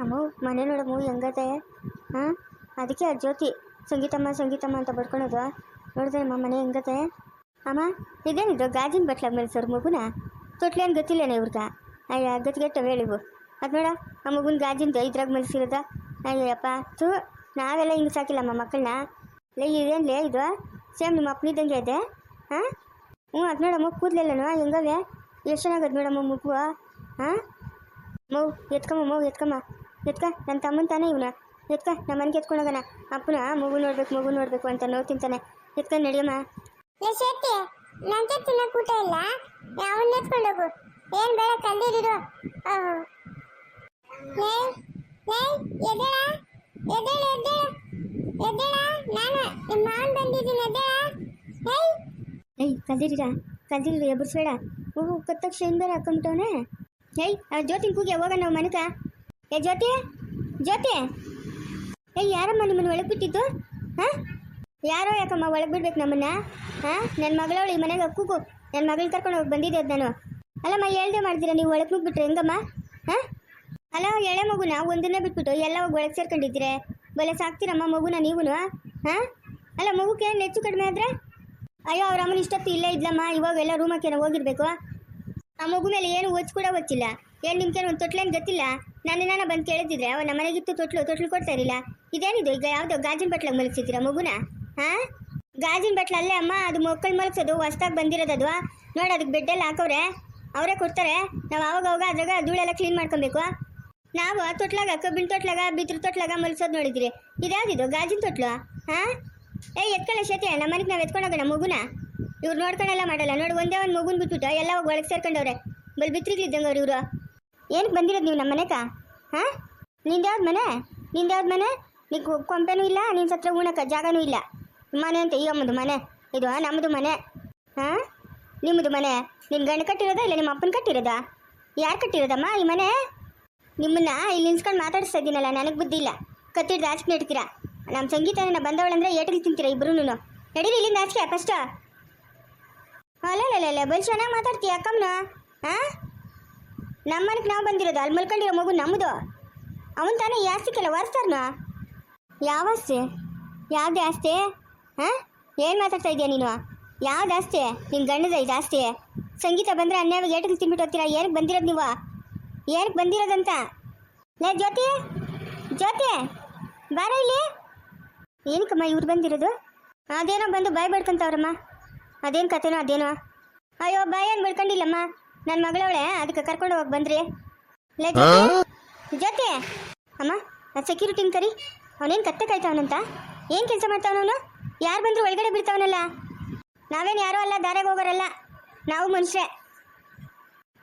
ಅಮ್ಮ ಮನೆ ನೋಡಮ್ಮ ಹೆಂಗತೆ. ಹಾಂ, ಅದಕ್ಕೆ ಆ ಜ್ಯೋತಿ ಸಂಗೀತಮ್ಮ ಸಂಗೀತಮ್ಮ ಅಂತ ಬಡ್ಕೊಳೋದು. ನೋಡಿದ್ರೆ ಅಮ್ಮ ಮನೆ ಹೆಂಗತೆ. ಅಮ್ಮ ಇದೇನಿದು ಗಾಜಿನ ಬಟ್ಲಾಗ ಮೆಲ್ಸೋರು ಮಗುನ ತೊಟ್ಲೇನು ಗೊತ್ತಿಲ್ಲೇನೆ ಇವ್ರಿಗೆ. ಅಯ್ಯ ಗತಿಗೆಟ್ಟ ಹೇಳಿವು ಅದು ನೋಡ ಆ ಮಗುನ ಗಾಜಿಂದ ಇದ್ರಾಗ ಮೆಲ್ಸಿರೋದ. ಅಯ್ಯಪ್ಪ ತು ನಾವೆಲ್ಲ ಹಿಂಗೆ ಸಾಕಿಲ್ಲಮ್ಮ ಮಕ್ಕಳನ್ನ. ಇದೇನ್ಲೇ ಇದು ಸೇಮ್ ನಿಮ್ಮ ಅಪ್ಪನಿದ್ದಂಗೆ ಇದೆ. ಹಾಂ ಹ್ಞೂ ಅದು ನೋಡಮ್ಮ ಕೂದಲೆಲ್ಲನು ಹೆಂಗವೆ ಎಷ್ಟು ಚೆನ್ನಾಗದು ನೋಡಮ್ಮ ಮಗು. ಹಾಂ ಮಗು ಎತ್ಕಮ್ಮ ಎತ್ಕ ನನ್ನ ತಮ್ಮನ ತಾನೇ ಇವನ ಎತ್ಕ ನಮ್ಮ ಮನೆಗೆ ಎತ್ಕೊಂಡೋಗೋಣ. ಅಪ್ಪನ ಮಗು ನೋಡಬೇಕು ಅಂತ ನೋಡ್ತಿಂತಾನೆ. ಎತ್ಕೊಂಡು ನಡಿಯಮ್ಮ. ನಂಗೆ ತಿನ್ನಕ್ಕೆ ಊಟ ಇಲ್ಲ, ಯಾವನ್ನ ಎತ್ಕೊಂಡೋಗು. ಏನು ಬೇಡ ಕಲ್ಲಿರು. ನಾನು ನಿಮ್ಮ ಮಾವನ್ ಬಂದಿದ್ದೀನಿ. ಕಲ್ದಿರ ಎಬ್ಬರಿಸ್ಬೇಡ. ಹ್ಞೂ ಕತ್ತಕ್ಷ ಬೇರೆ ಹಾಕೊಂಬಿಟ್ಟವನೆ. ಆ ಜ್ಯೋತಿನ ಕೂಗಿ ಹೋಗೋಣ ನಾವು ಮನೆಗ. ಜ್ಯೋತಿ ಯಾರಮ್ಮ ನಿಮ್ಮನ್ನು ಒಳಗೆ ಬಿಟ್ಟಿದ್ದು? ಹಾಂ ಯಾರೋ ಯಾಕಮ್ಮ ಒಳಗೆ ಬಿಡ್ಬೇಕು ನಮ್ಮನ್ನ? ಹಾಂ ನನ್ನ ಮಗಳವಳು ಈ ಮನೆಗೆ ಕೂಗು. ನನ್ನ ಮಗಳನ್ನ ಕರ್ಕೊಂಡು ಹೋಗಿ ಬಂದಿದ್ದೆ ಅದು ನಾನು. ಅಲ್ಲಮ್ಮ ಹೇಳ್ದೆ ಮಾಡ್ತೀರಾ ನೀವು ಒಳಗೆ ನುಗ್ಬಿಟ್ರೆ ಹೆಂಗಮ್ಮ? ಹಾಂ ಅಲ್ಲ ಎಳೆ ಮಗುನ ಒಂದನ್ನೇ ಬಿಟ್ಬಿಟ್ಟು ಎಲ್ಲ ಹೋಗಿ ಒಳಗೆ ಸೇರ್ಕೊಂಡಿದ್ದೀರಿ. ಬಲೆ ಸಾಕ್ತೀರಮ್ಮ ಮಗುನ ನೀವು? ಹಾಂ ಅಲ್ಲ ಮಗುಗೆ ಹೆಚ್ಚು ಕಡಿಮೆ ಆದರೆ ಅಯ್ಯೋ ಅವ್ರ ಅಮ್ಮನ ಇಷ್ಟೊತ್ತು ಇಲ್ಲೇ ಇದ್ಲಮ್ಮ, ಇವಾಗೆಲ್ಲ ರೂಮಕ್ಕೇನೋ ಹೋಗಿರ್ಬೇಕು. ಆ ಮಗು ಮೇಲೆ ಏನು ಓಚ್ ಕೂಡ ಗೊತ್ತಿಲ್ಲ. ಏನು ನಿಮ್ಗೇನು ಒಂದು ತೊಟ್ಲೇನು ಗೊತ್ತಿಲ್ಲ. ನಾನು ಬಂದು ಕೇಳಿದ್ರೆ ನಮ್ಮ ಮನೆಗಿತ್ತು ತೊಟ್ಲು ಕೊಡ್ತಾ ಇರಲಿಲ್ಲ. ಇದೇನಿದು ಈಗ ಯಾವುದೋ ಗಾಜಿನ ಬಟ್ಲಾಗ ಮಲಗಿಸಿದ್ದೀರಾ ಮಗುನ? ಹಾಂ ಗಾಜಿನ ಬಟ್ಲ ಅಲ್ಲೇ ಅಮ್ಮ, ಅದು ಮಕ್ಕಳು ಮಲಗಿಸೋದು ಹೊಸ್ದಾಗಿ ಬಂದಿರೋದದು. ನೋಡಿ ಅದಕ್ಕೆ ಬೆಡ್ಡೆಲ್ಲ ಹಾಕವ್ರೆ, ಅವರೇ ಕೊಡ್ತಾರೆ. ನಾವು ಅವಾಗ ಅದ್ರಾಗ ಧೂಳೆಲ್ಲ ಕ್ಲೀನ್ ಮಾಡ್ಕೊಬೇಕು. ನಾವು ತೊಟ್ಲಾಗ ಕಬ್ಬಿನ ತೊಟ್ಲಾಗ ಬಿದ್ರ ತೊಟ್ಲಾಗ ಮಲಗಿಸೋದು ನೋಡಿದ್ದೀರಿ. ಇದ್ಯಾವುದಿದು ಗಾಜಿನ ತೊಟ್ಲು? ಹಾಂ ಎತ್ಕೊಳ್ಳೋ ಶೇತೆ ನಮ್ಮ ಮನೆಗೆ ನಾವು ಎತ್ಕೊಂಡೋಗೋಣ ಮಗುನ. ಇವ್ರು ನೋಡ್ಕೊಂಡೆಲ್ಲ ಮಾಡಲ್ಲ ನೋಡಿ, ಒಂದೇ ಒಂದು ಮಗುನ ಬಿಟ್ಬಿಟ್ಟು ಎಲ್ಲ ಹೋಗಿ ಒಳಗೆ ಸೇರ್ಕೊಂಡವ್ರೆ. ಬಿತ್ರಿಗಳಿದ್ದಂಗೆ ಅವ್ರು ಇವರು. ಏನಕ್ಕೆ ಬಂದಿರೋದು ನೀವು ನಮ್ಮ ಮನೆಗ? ಹಾಂ ನಿಂದ್ಯಾವ್ದು ಮನೆ? ನೀವು ಕೊಂಪೆನೂ ಇಲ್ಲ, ನಿನ್ನ ಹತ್ರ ಉಣಕ್ಕೆ ಜಾಗನೂ ಇಲ್ಲ. ಮನೆ ಅಂತ ಈ ಅಮ್ಮದು ಮನೆ ಇದು? ನಮ್ಮದು ಮನೆ. ಹಾಂ ನಿಮ್ಮದು ಮನೆ. ನಿನ್ನ ಗಂಡು ಕಟ್ಟಿರೋದಾ ಇಲ್ಲ ನಿಮ್ಮ ಅಪ್ಪನ ಕಟ್ಟಿರೋದಾ? ಯಾರು ಕಟ್ಟಿರೋದಮ್ಮ ಈ ಮನೆ? ನಿಮ್ಮನ್ನ ಇಲ್ಲಿ ನಿಲ್ಸ್ಕೊಂಡು ಮಾತಾಡಿಸ್ತಾ ಇದ್ದೀನಲ್ಲ, ನನಗೆ ಬುದ್ಧಿ ಇಲ್ಲ. ಕತ್ತಿಡ್ದು ಆಚೆ ನೆಡ್ತೀರಾ. ನಮ್ಮ ಸಂಗೀತನ ಬಂದವಳಂದ್ರೆ ಏಟಿಗೆ ತಿಂತೀರಾ ಇಬ್ಬರೂ. ನಡೀರಿ ಇಲ್ಲಿಂದ ಆಚೆ ಫಸ್ಟ್. ಅಲ್ಲ ಬಲ್ ಚೆನ್ನಾಗಿ ಮಾತಾಡ್ತೀಯ ಅಕ್ಕಮ್ಮನ. ಹಾಂ ನಮ್ಮ ಮನೆಗೆ ನಾವು ಬಂದಿರೋದು, ಅಲ್ಲಿ ಮಲ್ಕೊಂಡಿರೋ ಮಗು ನಮ್ಮದು. ಅವನು ತಾನೇ ಈ ಆಸ್ತಿಗೆಲ್ಲ ವಾರಿಸ್ತಾರನ? ಯಾವ ಆಸ್ತಿ? ಯಾವುದೇ ಆಸ್ತಿ? ಹಾಂ ಏನು ಮಾತಾಡ್ತಾ ಇದೆಯಾ ನೀನು? ಯಾವ್ದು ಆಸ್ತಿ? ನಿನ್ನ ಗಂಡದ ಇದು ಆಸ್ತಿ? ಸಂಗೀತ ಬಂದರೆ ಅನ್ಯಾವಾಗ ಏಟಿಗೆ ತಿನ್ಬಿಟ್ಟು ಹೋಗ್ತೀರಾ. ಏನಕ್ಕೆ ಬಂದಿರೋದು ನೀವು? ಏನಕ್ಕೆ ಬಂದಿರೋದಂತ? ಲೇ ಜ್ಯೋತಿ ಬಾರ ಇಲ್ಲಿ. ಏನಕ್ಕಮ್ಮ ಇವ್ರು ಬಂದಿರೋದು? ಅದೇನೋ ಬಂದು ಬಾಯ್ ಬಡ್ಕೊಂತವ್ರಮ್ಮ. ಅದೇನು ಕತೆನೋ ಅದೇನೋ. ಅಯ್ಯೋ ಬಾಯ್ ಏನು ಬಡ್ಕೊಂಡಿಲ್ಲಮ್ಮ, ನನ್ನ ಮಗಳವಳೆ, ಅದಕ್ಕೆ ಕರ್ಕೊಂಡು ಹೋಗಿ ಬಂದ್ರಿ. ಲೇ ಜ್ಯೋತಿ ಅಮ್ಮ ಆ ಸೆಕ್ಯೂರಿಟಿನ ಕರಿ. ಅವನೇನು ಕತ್ತೆ ಕಾಯ್ತಾವನಂತ? ಏನು ಕೆಲಸ ಮಾಡ್ತಾವನವನು? ಯಾರು ಬಂದರೂ ಒಳಗಡೆ ಬಿಡ್ತಾವನಲ್ಲ. ನಾವೇನು ಯಾರೋ ಅಲ್ಲ, ದಾರೆಗೆ ಹೋಗೋರಲ್ಲ, ನಾವು ಮನುಷ್ಯರೇ.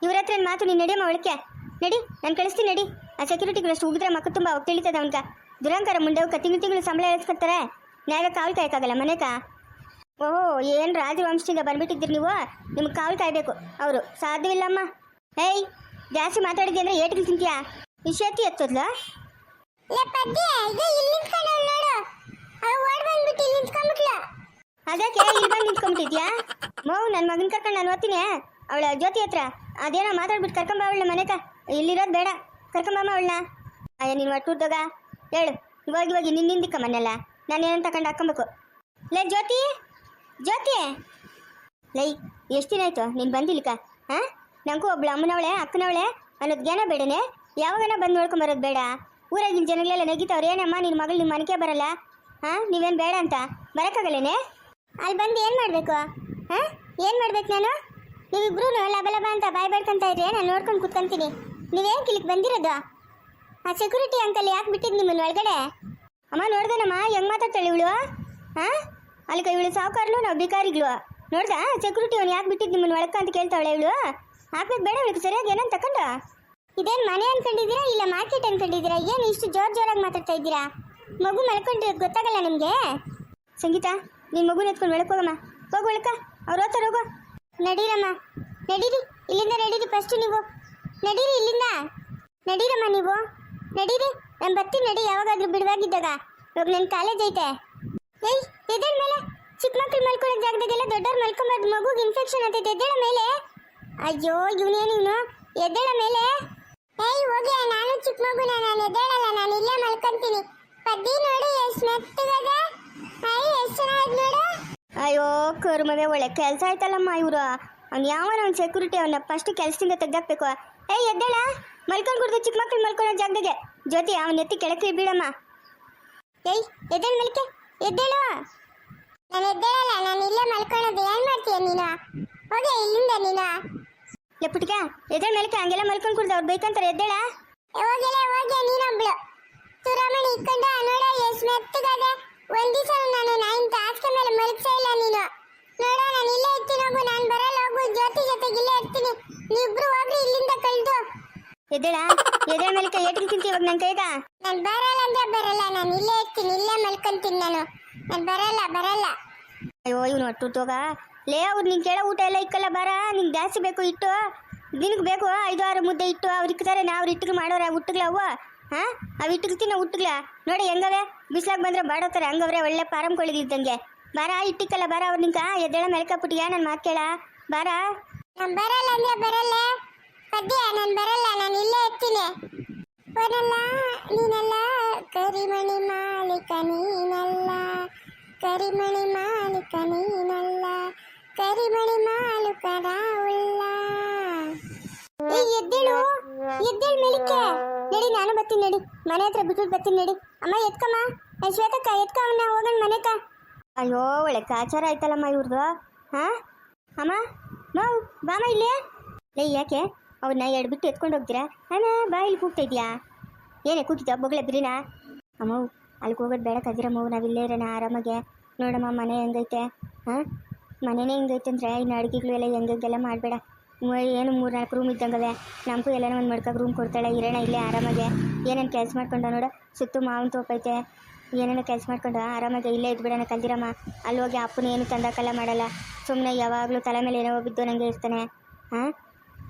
ಇವ್ರ ಹತ್ರ ಮಾತು ನೀನು ನಡಿಯಮ್ಮ ಒಳಕ್ಕೆ ನಡಿ, ನಾನು ಕಳಿಸ್ತೀನಿ ನಡಿ. ಆ ಸೆಕ್ಯೂರಿಟಿಗಳು ಅಷ್ಟು ಉಗಿದ್ರೆ ಮಕ್ಕ ತುಂಬ ಅವಾಗ ತಿಳಿತದ ಅವನ್ಕ. ದುರಂಕಾರ ಮುಂಡವಕ್ಕೆ ತಿಂಗಳು ಸಂಬಳ ಎಳ್ಸ್ಕೊತಾರೆ. ನ್ಯಾಯ ಕಾವಲು ಕಾಯಕ್ಕಾಗಲ್ಲ ಮನೆಗ. ಓಹೋ ಏನು ರಾಜವಂಶದಿಂದ ಬಂದ್ಬಿಟ್ಟಿದ್ದೀರಿ ನೀವು. ನಿಮ್ಗೆ ಕಾವಲು ಕಾಯಬೇಕು ಅವರು. ಸಾಧ್ಯವಿಲ್ಲಮ್ಮ. ಜಾಸ್ತಿ ಮಾತಾಡಿದ್ದೆ ಅಂದರೆ ಏಟಿಗೆ ತಿಂತೀಯಾ? ವಿಷಯತಿ ಎತ್ತೋದ್ಲ ಅದಕ್ಕೆ ಇಲ್ಲಿ ಬಂದು ನಿಂತ್ಕೊಂಡ್ಬಿಟ್ಟಿದ್ಯಾ? ನನ್ನ ಮಗನ ಕರ್ಕೊಂಡು ನಾನು ಓದ್ತೀನಿ ಅವಳ ಜ್ಯೋತಿ ಹತ್ರ. ಅದೇನೋ ಮಾತಾಡ್ಬಿಟ್ಟು ಕರ್ಕೊಂಬ ಅವಳನ್ನ ಮನೆಗ. ಇಲ್ಲಿರೋದು ಬೇಡ, ಕರ್ಕೊಂಬಮ್ಮ ಅವಳನ್ನ. ಅಯ್ಯ ನೀನು ಒಟ್ಟುದಾಗ ಹೇಳು. ಇವಾಗ ನಿನ್ನಿಂದಿಕ್ಕ ಮನೆಯಲ್ಲ ನಾನೇನಂತ ತಗೊಂಡು ಹಾಕೊಬೇಕು. ಲೇ ಜ್ಯೋತಿ ಲೈ ಎಷ್ಟು ದಿನ ಆಯಿತು ನೀನು ಬಂದಿಲ್ಲಿಕ? ಹಾಂ ನನಗೂ ಒಬ್ಳು ಅಮ್ಮನವಳೆ ಅಕ್ಕನವಳೆ ಅನ್ನೋದ್ಗೇನೋ ಬೇಡನೆ. ಯಾವಾಗನ ಬಂದು ನೋಡ್ಕೊಂಬರೋದು ಬೇಡ. ಊರಾಗಿನ ಜನಗಳೆಲ್ಲ ನಗೀತವ್ರು, ಏನಮ್ಮ ನಿನ್ನ ಮಗಳು ನಿಮ್ಮ ಮನೆಗೆ ಬರಲ್ಲ? ಹಾಂ ನೀವೇನು ಬೇಡ ಅಂತ ಬರೋಕ್ಕಾಗಲ್ಲೇನೆ? ಅಲ್ಲಿ ಬಂದು ಏನು ಮಾಡಬೇಕು? ಹಾಂ ಏನು ಮಾಡ್ಬೇಕು ನಾನು? ನೀವಿಬ್ರು ಲಬಲಬ ಅಂತ ಬಾಯ್ ಬೇಡ್ಕೊಂತ ಇದ್ರೆ ನಾನು ನೋಡ್ಕೊಂಡು ಕೂತ್ಕೊಂತೀನಿ. ನೀವೇನು ಕಿಲಿಕ್ಕೆ ಬಂದಿರೋದು? ಆ ಸೆಕ್ಯೂರಿಟಿ ಅಂಕಲ್ ಯಾಕೆ ಬಿಟ್ಟಿದ್ದು ನಿಮ್ಮನ್ನು ಒಳಗಡೆ? ಅಮ್ಮ ನೋಡ್ದನಮ್ಮ ಹೆಂಗೆ ಮಾತಾಡ್ತಾಳೆ ಇವಳು. ಹಾಂ ಅಲ್ಲಿಗೆ ಇವಳು ಸಾವುಕಾರಲು, ನಾವು ಬಿಕಾರಿಗಳು. ನೋಡ್ದಾ ಸೆಕ್ಯೂರಿಟಿ ಅವನು ಯಾಕೆ ಬಿಟ್ಟಿದ್ದು ನಿಮ್ಮನ್ನು ಒಳಕ್ಕೆ ಅಂತ ಕೇಳ್ತಾವಳೆ ಇವಳು. ಹಾಕ್ಬೇಕು ಬೇಡ ಅವಳಿಗೆ ಸರಿಯಾಗಿ ಏನಂತ ತಗೊಂಡು. ಇದೇನು ಮನೆ ಅನ್ಕೊಂಡಿದ್ದೀರಾ ಇಲ್ಲ ಮಾರ್ಕೆಟ್ ಅನ್ಕೊಂಡಿದ್ದೀರಾ? ಏನು ಇಷ್ಟು ಜೋರಾಗಿ ಮಾತಾಡ್ತಾ ಇದ್ದೀರಾ? ಮಗು ಮಲ್ಕೊಂಡಿರೋದು ಗೊತ್ತಾಗಲ್ಲ ನಿಮಗೆ? ಸಂಗೀತ ನಿನ್ನ ಮಗುನ ಎತ್ಕೊಂಡು ಒಳಕ್ಕೆ ಹೋಗಮ್ಮ. ಹೋಗು ಒಳಕ, ಅವ್ರು ಓದ್ತಾರೆ ಹೋಗು. ನಡೀರಮ್ಮ ನಡೀರಿ, ಇಲ್ಲಿಂದ ನಡೀರಿ ಫಸ್ಟು ನೀವು. ನಡೀರಿ ಇಲ್ಲಿಂದ, ನಡೀರಮ್ಮ ನೀವು ನಡೀರಿ. ನಾನು ಬರ್ತೀನಿ ನಡಿ, ಯಾವಾಗಾದ್ರೂ ಬಿಡುವಾಗಿದ್ದಾಗ. ಇವಾಗ ನನ್ನ ಕಾಲೇಜ್ ಐತೆ. ಎದ್ದೇಳ ಮೇಲೆ. ಚಿಕ್ಕ ಮಕ್ಕಳು ಮಲ್ಕೊಳ್ಳೋ ಜಾಗದಾಗೆಲ್ಲ ದೊಡ್ಡವ್ರು ಮಲ್ಕೊಂಬಾರ್ದು. ಮಗುಗೆ ಇನ್ಫೆಕ್ಷನ್ ಆಗ್ತೈತೆ. ಎದ್ದೇಳ ಮೇಲೆ. ಅಯ್ಯೋ ಇವನೇನು ಇವನು. ಎದ್ದೇಳ ಮೇಲೆ. ಏಯ್ ಹೋಗಿ, ನಾನು ಚಿಕ್ಕ ಮಗುನ, ನಾನು ಎದ್ದೇಳಲ್ಲ, ನಾನು ಇಲ್ಲೇ ಮಲ್ಕೊಂತೀನಿ. ಪದ್ದಿ ನೋಡು ಎಷ್ಟು ಮೆತ್ತಗದ, ಅಯ್ಯ ಎಷ್ಟು ಚೆನ್ನಾಗಿ ನೋಡು. ಅಯ್ಯೋ ಕರ್ಮವೇ, ಒಳ್ಳೆ ಕೆಲಸ ಆಯ್ತಲ್ಲಮ್ಮ ಇವರು. ಅವ್ನು ಯಾವನ ಅವ್ನು ಸೆಕ್ಯೂರಿಟಿ, ಅವನ್ನ ಫಸ್ಟ್ ಕೆಲಸದಿಂದ ತೆಗ್ದಾಕ್ಬೇಕು. ಏಯ್ ಎದ್ದೇಳ, ಮಲ್ಕೊಂಡು ಕುಡ್ದು ಚಿಕ್ಕ ಮಕ್ಳು ಮಲ್ಕೊಳ್ಳೋ ಜಾಗದಾಗೆ. ಜ್ಯೋತಿ ಅವನ ಎತ್ತಿ ಕೆಳಕ್ಕೆ ಬೀಳಮ್ಮ. ಏಯ್ ಎದ್ದೇಳು ಮಲಿಕೆ, ಎದ್ದೇಳು. ನಾನು ಎದ್ದೇಳಲ್ಲ, ನಾನು ಇಲ್ಲೇ ಮಲ್ಕೊಳ್ಳೋದು. ಏನ್ ಮಾಡ್ತೀಯ ನೀನು? ಹೋಗಿ ಇಲ್ಲಿಂದ ನೀನು. ಲೇ ಪುಟ್ಕ, ಎದ್ದೇಳು ಮಲಿಕೆ, ಹಂಗೆಲ್ಲ ಮಲ್ಕೊಂಡು ಕುಡ್ದು ಅವ್ರು ಬೈಕಂತಾರೆ. ಎದ್ದೇಳ. ಹೋಗಿಲ್ಲ, ಹೋಗಿ ನೀನೊಬ್ಳು ತುರಾಮಣಿ ಇಟ್ಕೊಂಡು ನೋಡ ಎಷ್ಟು ಮೆತ್ತಗದೆ. ಒಂದ್ ದಿವಸ ನಾನು ಇಂಥ ಹಾಸಿಗೆ ಮೇಲೆ ಮಲಗ್ಸೇ ಇಲ್ಲ ನೀನು. ನೋಡ ನಾನು ಇಲ್ಲೇ ಇರ್ತೀನಿ, ಹೋಗು, ನಾನು ಬರಲ್ಲ, ಹೋಗು. ಜ್ಯೋತಿ ಜೊತೆಗೆ ಇಲ್ಲೇ ಇರ್ತೀನಿ, ನೀವಿಬ್ರು ಹೋಗ್ರಿ ಇಲ್ಲಿಂದ ಕಳ್ದು. ಎದ್ದೇಳ, ಎದ್ದೇಳ ಮಲಿಕೆ, ಏಟಿಗೆ ತಿಂತಿ ಇವಾಗ ನನ್ನ ಕೈಗ. ನಾನು ಬರಲ್ಲ ಅಂದ್ರೆ ಬರಲ್ಲ, ನಾನು ಇಲ್ಲೇ ಇರ್ತೀನಿ, ಇಲ್ಲೇ ಮಲ್ಕೊಂತೀನಿ. ನಾನು ಬರಲ್ಲ. ಅಯ್ಯೋ ಇವನು ಒಟ್ಟುಟ್ಟೋಗ. ಲೇ ಅವ್ರು ನಿಂಗೆ ಕೇಳೋ ಊಟ ಎಲ್ಲ ಇಕ್ಕಲ್ಲ, ಬಾರ ನಿಂಗೆ ಜಾಸ್ತಿ ಬೇಕು ಇಟ್ಟು. ದಿನಕ್ಕೆ ಬೇಕು 5-6 ಮುದ್ದೆ ಇಟ್ಟು ಅವ್ರು ಇಕ್ತಾರೆ. ನಾವು ಇಟ್ಟಿಗೆ ಮಾಡೋರೆ ಹುಟ್ಟಗ್ಲ ಅವು. ಹಾಂ ಅವು ಇಟ್ಟಿಗ್ತೀನ ಹುಟ್ಟಗ್ಲ ನೋಡಿ ಹೆಂಗವೆ. ಬಿಸ್ಲಾಗ ಬಂದ್ರೆ ಬಾಡೋತಾರೆ ಹಂಗವ್ರೆ, ಒಳ್ಳೆ ಪಾರಂ ಕೊಳಿದಿದ್ದಂಗೆ. ಬಾರ ಇಟ್ಟಿಕ್ಕಲ್ಲ, ಬಾರ ಅವ್ರು ನಿಂಕ ಎದ್ದೇಳ ಮೆಲ್ಕಪ್ಪುಟ್ಟಿಗೆ ನನ್ನ ಮಾತು ಕೇಳ, ಬಾರ. ನಾನು ಬರಲ್ಲ ಅಂದ್ರೆ ಬರಲ್ಲ ಪದ್ಯ, ನಾನು ಬರಲ್ಲ, ನಾನು ಇಲ್ಲೇ ಇರ್ತೀನಿ. ಬರಲ್ಲ ನೀನಲ್ಲ ಕರಿಮಣಿ ಮಾಲೀಕ ನೀನಲ್ಲ, ಕರಿಮಣಿ ಮಾಲೀಕ ನೀನಲ್ಲ, ಕರಿಮಣಿ ಮಾಲೀಕ ರಾವುಲ್ಲ. ಎದ್ದೇಳು ಮೆಲಿಕೆ, ನಡಿ ನಾನು ಬರ್ತೀನಿ, ನಡಿ ಮನೆ ಹತ್ರ ಬಿಟ್ಬಿಟ್ಟು ಬರ್ತೀನಿ, ನಡಿ. ಅಮ್ಮ ಎತ್ಕಮ್ಮ, ಶ್ವೇತಕ್ಕ ಎತ್ಕ ಅವನ್ನ, ಹೋಗೋಣ ಮನೆಕ. ಅಯ್ಯೋ ಒಳ್ಳೆ ಕಾಚಾರ ಆಯ್ತಲ್ಲಮ್ಮ ಇವ್ರದ್ದು. ಹಾಂ ಅಮ್ಮ ಮಾವು ಬಾಮ ಇಲ್ಲಿ. ಲೇ ಯಾಕೆ ಅವ್ರನ್ನ ಎರಡು ಬಿಟ್ಟು ಎತ್ಕೊಂಡು ಹೋಗ್ತೀರಾ? ಅಮ್ಮ ಬಾ, ಇಲ್ಲಿ ಕೂಗ್ತಾ ಇದೆಯಾ? ಏನೇ ಕೂಗಿದ್ಯಾ ಬೊಗಳೆ ಬಿರಿನಾ? ಅಮ್ಮವು ಅಲ್ಲಿಗೆ ಹೋಗೋದು ಬೇಡ ಕದಿರಮ್ಮವು, ನಾವಿಲ್ಲೇ ಇರೋಣ ಆರಾಮಾಗೆ. ನೋಡಮ್ಮ ಮನೆ ಹೆಂಗೈತೆ. ಹಾಂ ಮನೆನೇ ಹೆಂಗೈತೆ ಅಂದರೆ ಇನ್ನು ಅಡುಗೆಗಳು ಎಲ್ಲ ಹೆಂಗೆಲ್ಲ ಮಾಡಬೇಡ. ಏನು 3-4 ರೂಮ್ ಇದ್ದಂಗವೆ. ನಮಗೂ ಎಲ್ಲನೂ ಒಂದು ಮಡ್ಕಾಗ ರೂಮ್ ಕೊಡ್ತಾಳೆ, ಇರೋಣ ಇಲ್ಲೇ ಆರಾಮಾಗೆ. ಏನೇನು ಕೆಲಸ ಮಾಡ್ಕೊಂಡು ನೋಡು, ಸುತ್ತು ಮಾವಿನ ತೋಪೈತೆ, ಏನೇನೋ ಕೆಲಸ ಮಾಡ್ಕೊಂಡು ಆರಾಮಾಗೆ ಇಲ್ಲೇ ಇದ್ಬಿಡೋಣ ಕಲ್ದಿರಮ್ಮ. ಅಲ್ಲಿ ಹೋಗಿ ಅಪ್ಪನ ಏನು ತಂದಾಕಲ್ಲ ಮಾಡಲ್ಲ, ಸುಮ್ಮನೆ ಯಾವಾಗಲೂ ತಲೆ ಮೇಲೆ ಏನೋ ಬಿದ್ದು ನನಗೆ ಇರ್ತಾನೆ. ಹಾಂ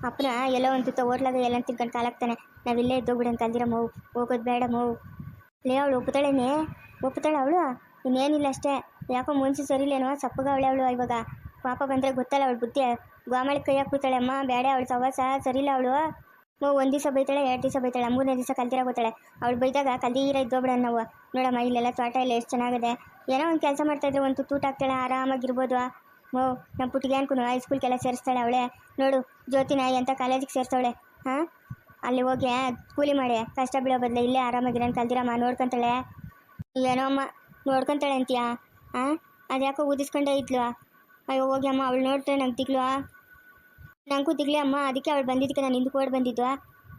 ಅಪ್ಪನ ಎಲ್ಲೋ ಒಂದು ತುತ್ತ ಹೋಟ್ಲಾಗ ಎಲ್ಲ ತಿನ್ಕೊಂಡು ಕಾಲಾಗ್ತಾನೆ. ನಾವಿಲ್ಲೇ ಇದ್ದೋಗ್ಬಿಡೋಣ ಕಲ್ದಿರಮ್ಮ, ಹೋಗೋದು ಬೇಡ ಮೌ. ಲೇ ಅವಳು ಒಪ್ಪುತ್ತಾಳೆ ಅವಳು, ಇನ್ನೇನಿಲ್ಲ ಅಷ್ಟೇ. ಯಾಕೋ ಮುನ್ಸಿ ಸರಿಲೇನೋ, ಸಪ್ಪಗ ಅವಳು ಇವಾಗ. ಪಾಪ ಬಂದರೆ ಗೊತ್ತಲ್ಲ ಅವಳು ಬುದ್ಧಿ, ಗೋಮಾಳಿ ಕೈ ಹಾಕ್ಬಿಡ್ತಾಳೆ. ಅಮ್ಮ ಬೇಡ ಅವಳು ಸವಾಸ ಸರಿಲ್ಲ ಅವಳು. ಒಂದು ದಿವಸ ಬೈತಾಳೆ, 2 ದಿವಸ ಬೈತಾಳೆ, 3ನೇ ದಿವಸ ಕಲ್ತಿರಾಗೋತಾಳೆ. ಅವಳು ಬೈದಾಗ ಕಲ್ದೀರ ಇದ್ದೋಗ್ಬಿಡೋಣ ನಾವು. ನೋಡಮ್ಮ ಇಲ್ಲೆಲ್ಲ ತೋಟ ಎಲ್ಲ ಎಷ್ಟು ಚೆನ್ನಾಗಿದೆ. ಏನೋ ಒಂದು ಕೆಲಸ ಮಾಡ್ತಾಯಿದ್ರೆ ಒಂದು ತೂಟ ಹಾಕ್ತಾಳೆ, ಆರಾಮಾಗಿರ್ಬೋದು. ನಮ್ಮ ಪುಟ್ಟಿಗೆ ಅನ್ಕೊಂಡು ಹೈಸ್ಕೂಲ್ಗೆಲ್ಲ ಸೇರಿಸ್ತಾಳೆ ಅವಳೆ. ನೋಡು ಜ್ಯೋತಿನ ಎಂಥ ಕಾಲೇಜಿಗೆ ಸೇರಿಸ್ತಾವಳೆ. ಹಾಂ ಅಲ್ಲಿ ಹೋಗಿ ಕೂಲಿ ಮಾಡಿ ಕಷ್ಟ ಬೀಳೋ ಬದಲು ಇಲ್ಲೇ ಆರಾಮಾಗಿರೋಣ ಕಲ್ದಿರಮ್ಮ. ನೋಡ್ಕೊತಾಳೆ, ಏನೋ ಅಮ್ಮ ನೋಡ್ಕೊತಾಳೆ ಅಂತೀಯಾ? ಹಾಂ ಅದ್ಯಾಕೋ ಊದಿಸ್ಕೊಂಡೇ ಇದ್ಲು. ಅಯ್ಯೋ ಹೋಗಿ ಅಮ್ಮ, ಅವಳು ನೋಡ್ರೆ ನಂಗೆ ತಿಗ್ಲು, ನಂಗೂ ತಿಗ್ಲಿ ಅಮ್ಮ. ಅದಕ್ಕೆ ಅವಳು ಬಂದಿದ್ದಕ್ಕೆ ನಾನು ಹಿಂದಕ್ಕೆ ಓಡಿ ಬಂದಿದ್ದು.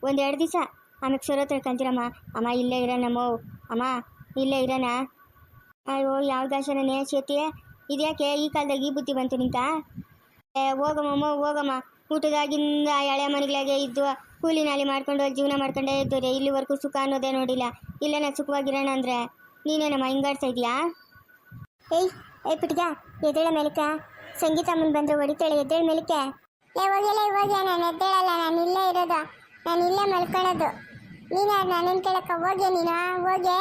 1-2 ದಿವಸ ಆಮೇಲೆ ಸರೋತ್ರ ಕಂತೀರಮ್ಮ. ಅಮ್ಮ ಇಲ್ಲೇ ಇರೋಣ ಅಮ್ಮ ಇಲ್ಲೇ ಇರೋಣ. ಅಯ್ಯೋ ಯಾವ ಗಾಶನೇ ಶೇತಿ ಇದ್ಯಾಕೆ ಈ ಕಾಲದಾಗ ಈ ಬುದ್ಧಿ ಬಂತು ನಿಂಕ? ಹೋಗಮ್ಮ ಊಟದಾಗಿಂದ ಹಳೆ ಮನೆಗಳಾಗೆ ಇದ್ದು ಕೂಲಿ ನಾಲಿ ಮಾಡ್ಕೊಂಡು ಜೀವನ ಮಾಡ್ಕೊಂಡೇ ಇದ್ದೋರೆ. ಇಲ್ಲಿವರೆಗೂ ಸುಖ ಅನ್ನೋದೇ ನೋಡಿಲ್ಲ. ಇಲ್ಲೇ ನಾನು ಸುಖವಾಗಿರೋಣ ಅಂದರೆ ನೀನೇನಮ್ಮ ಹಿಂಗಾಡ್ತಾ ಇದೀಯಾ? ಏಯ್ ಪುಟ್ಗ ಎದ್ದೇಳ ಮೇಲಕ್ಕ, ಸಂಗೀತ ಅಮ್ಮನ ಬಂದರೆ ಹೊಡಿತಾಳೆ, ಎದ್ದೇಳ ಮೇಲಕ್ಕೆ. ಹೋಗಿಲ್ಲ ಇವಾಗ, ನಾನು ಎದ್ದೇಳಲ್ಲ, ನಾನು ಇಲ್ಲೇ ಇರೋದು, ನಾನು ಇಲ್ಲೇ ಮಲ್ಕೊಳ್ಳೋದು. ನೀನು ನಾನೇನು ಕೇಳಕ್ಕ? ಹೋಗಿ ನೀನು ಹೋಗೆ.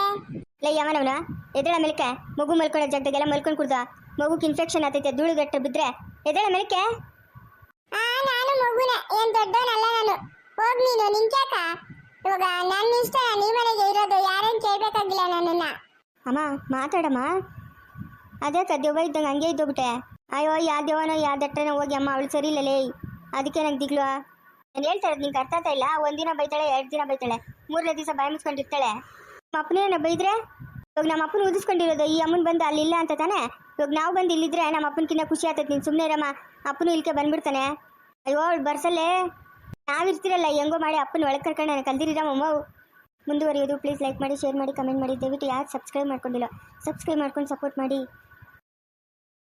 ಲೇ ಯಾವನವನ ಎದ್ದೇಳ ಮೇಲಕ್ಕೆ. ಮಗು ಮಲ್ಕೊಳ್ಳೋ ಜಾಗದಾಗೆಲ್ಲ ಮಲ್ಕೊಂಡು ಕುಡ್ದ ಮಗುಗೆ ಇನ್ಫೆಕ್ಷನ್ ಆಗ್ತೈತೆ, ಧೂಳುಗಟ್ಟ ಬಿದ್ದರೆ. ಎದ್ದೇಳ ಮೇಲಕ್ಕೆ. ನಾನು ಮಗುನೇ, ಏನು ದೊಡ್ಡವನಲ್ಲ ನಾನು. ಹೋಗಿ ನೀನು, ನಿಂತ್ಯಾಕ? ಇವಾಗ ನನ್ನ ಇಷ್ಟ, ನೀ ಮನೆಗೆ ಇರೋದು, ಯಾರೇನು ಕೇಳಬೇಕಾಗಿಲ್ಲ ನನ್ನನ್ನು. ಅಮ್ಮ ಮಾತಾಡಮ್ಮ, ಅದೇ ದೆವ್ವ ಇದ್ದಂಗೆ ಹಂಗೆ ಇದ್ದೋಗ್ಬಿಟ್ಟೆ. ಅಯ್ಯೋ ಯಾವ ದೆವ್ವನೋ ಯಾವ ದಟ್ಟನೋ ಹೋಗಿ ಅಮ್ಮ, ಅವಳು ಸರಿ ಇಲ್ಲ ಲೇ. ಅದಕ್ಕೆ ನಂಗೆ ದಿಗ್ಲು. ನಾನು ಹೇಳ್ತಾ ಇರೋದು ನಿಂಗೆ ಅರ್ಥ ಆಗ್ತಾ ಇಲ್ಲ. 1 ದಿನ ಬೈತಾಳೆ, 2 ದಿನ ಬೈತಾಳೆ, 3ನೇ ದಿವಸ ಬಾಯಿ ಮುಚ್ಕೊಂಡಿರ್ತಾಳೆ. ನಮ್ಮ ಅಪ್ಪನೇನ ಬೈದ್ರೆ ಇವಾಗ ನಮ್ಮ ಅಪ್ಪನ ಊದಿಸ್ಕೊಂಡಿರೋದು ಈ ಅಮ್ಮನ ಬಂದು ಅಲ್ಲಿಲ್ಲ ಅಂತ ತಾನೆ. ಇವಾಗ ನಾವು ಬಂದು ಇಲ್ಲಿದ್ರೆ ನಮ್ಮ ಅಪ್ಪನಕಿನ್ನ ಖುಷಿ ಆಗ್ತೈತೆ. ನೀನು ಸುಮ್ಮನೆ ಇರಮ್ಮ, ಅಪ್ಪನು ಇಲ್ಕೆ ಬಂದ್ಬಿಡ್ತಾನೆ. ಅಯ್ಯೋ ಅವಳು ಬರ್ಸಲ್ಲೇ, ನಾವಿರ್ತಿರಲ್ಲ ಹೆಂಗೋ ಮಾಡಿ ಅಪ್ಪನ ಒಳಗೆ ಕರ್ಕೊಂಡು ನಾನು ಕಲ್ದಿರಮ್ಮ. ಮುಂದುವರಿಯೋದು ಪ್ಲೀಸ್ ಲೈಕ್ ಮಾಡಿ, ಶೇರ್ ಮಾಡಿ, ಕಮೆಂಟ್ ಮಾಡಿ. ದಯವಿಟ್ಟು ಯಾರು ಸಬ್ಸ್ಕ್ರೈಬ್ ಮಾಡ್ಕೊಂಡಿಲ್ಲ ಸಬ್ಸ್ಕ್ರೈಬ್ ಮಾಡ್ಕೊಂಡು ಸಪೋರ್ಟ್ ಮಾಡಿ.